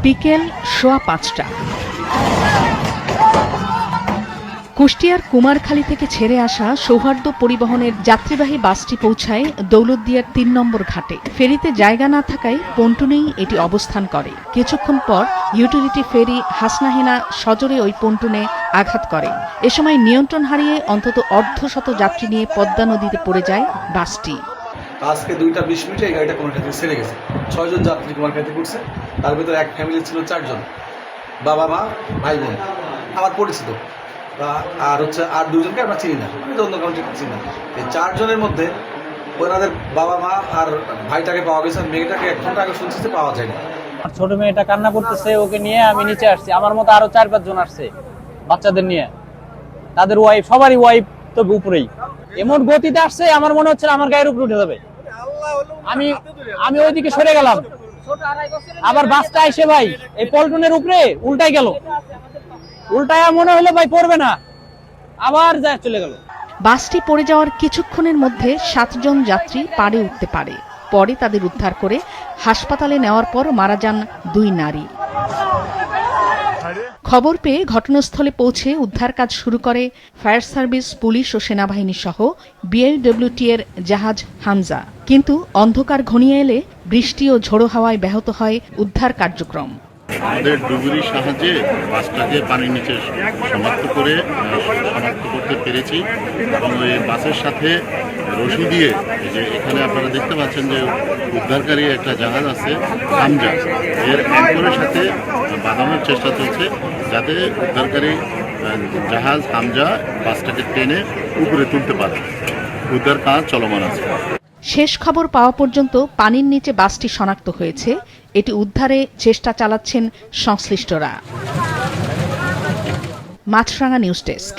বিকেল ৫:১৫। কুষ্টিয়ার কুমারখালী থেকে ছেড়ে আসা সৌহার্দ্য পরিবহনের যাত্রীবাহী বাসটি পৌঁছায় দৌলতদিয়ার ৩ নম্বর ঘাটে। ফেরিতে জায়গা না থাকায় পন্টুনেই এটি অবস্থান করে। কিছুক্ষণ পর ইউটিলিটি ফেরি হাসনাহেনা সজোরে ওই পন্টুনে আঘাত করে। এ সময় নিয়ন্ত্রণ হারিয়ে অন্তত অর্ধশত যাত্রী নিয়ে পদ্মা নদীতে পড়ে যায় বাসটি। আজকে 2:20 এই গাড়িটা কুমারখালী থেকে ছেড়ে গেছে। 6 জন যাত্রী কুমারখালী থেকে উঠছে। তার ভিতরে এক ফ্যামিলি ছিল 4 জন, বাবা মা ভাই বোন, আমার পরিচিত। আর আর 2 জনকে আমরা চিনি না, আমি তো অন্য কাউকে চিনি না। এই 4 জনের মধ্যে ওনাদের বাবা মা আর ভাইটাকে পাওয়া গেছে, মেয়েটাকে 1 ঘন্টা আগে শুনছি পাওয়া যায়নি। আর ছোট মেয়েটা কান্না করতেছে, ওকে নিয়ে আমি নিচে আসছি। আমার মতো আরো 4-5 জন আসছে বাচ্চাদের নিয়ে, তাদের ওয়াইফ, সবারই ওয়াইফ তো উপরেই। এমন গতিতে আসছে আমার মনে হচ্ছে আমার গায়ের উপরে উঠে যাবে। আমি ওইদিকে সরে গেলাম, আবার বাসটা এসে ভাই এই পল্টনের উপরে উল্টাই গেল। উল্টায় মনে হলো ভাই পড়বে না, আবার যায় চলে গেল। বাসটি পড়ে যাওয়ার কিছুক্ষণের মধ্যে 7 জন যাত্রী পাড়ে উঠতে পারে। পরে তাদের উদ্ধার করে হাসপাতালে নেওয়ার পর মারা যান 2 নারী। খবর পেয়ে ঘটনাস্থলে পৌঁছে উদ্ধার কাজ শুরু করে ফায়ার সার্ভিস, পুলিশ ও সেনাবাহিনী সহ বিএলডব্লিউটি এর জাহাজ হামজা। কিন্তু অন্ধকার ঘনিয়ে এলে বৃষ্টি ও ঝোড়ো হাওয়ায় ব্যাহত হয় উদ্ধার কার্যক্রম। আমাদের ডুবুরির সাহায্যে বাসটাকে পানির নিচে শনাক্ত করতে পেরেছি এবং ওই বাসের সাথে রশি দিয়ে, যে এখানে আপনারা দেখতে পাচ্ছেন যে উদ্ধারকারী একটা জাহাজ আছে হামজা, এর অ্যাঙ্করের সাথে বাঁধানোর চেষ্টা চলছে যাতে উদ্ধারকারী জাহাজ হামজা বাসটাকে টেনে উপরে তুলতে পারে। উদ্ধার কাজ চলমান আছে। শেষ খবর পাওয়া পর্যন্ত পানির নিচে বাসটি শনাক্ত হয়েছে। এটি উদ্ধারে চেষ্টা চালাচ্ছেন সংশ্লিষ্টরা। মাছরাঙা নিউজ ডেস্ক।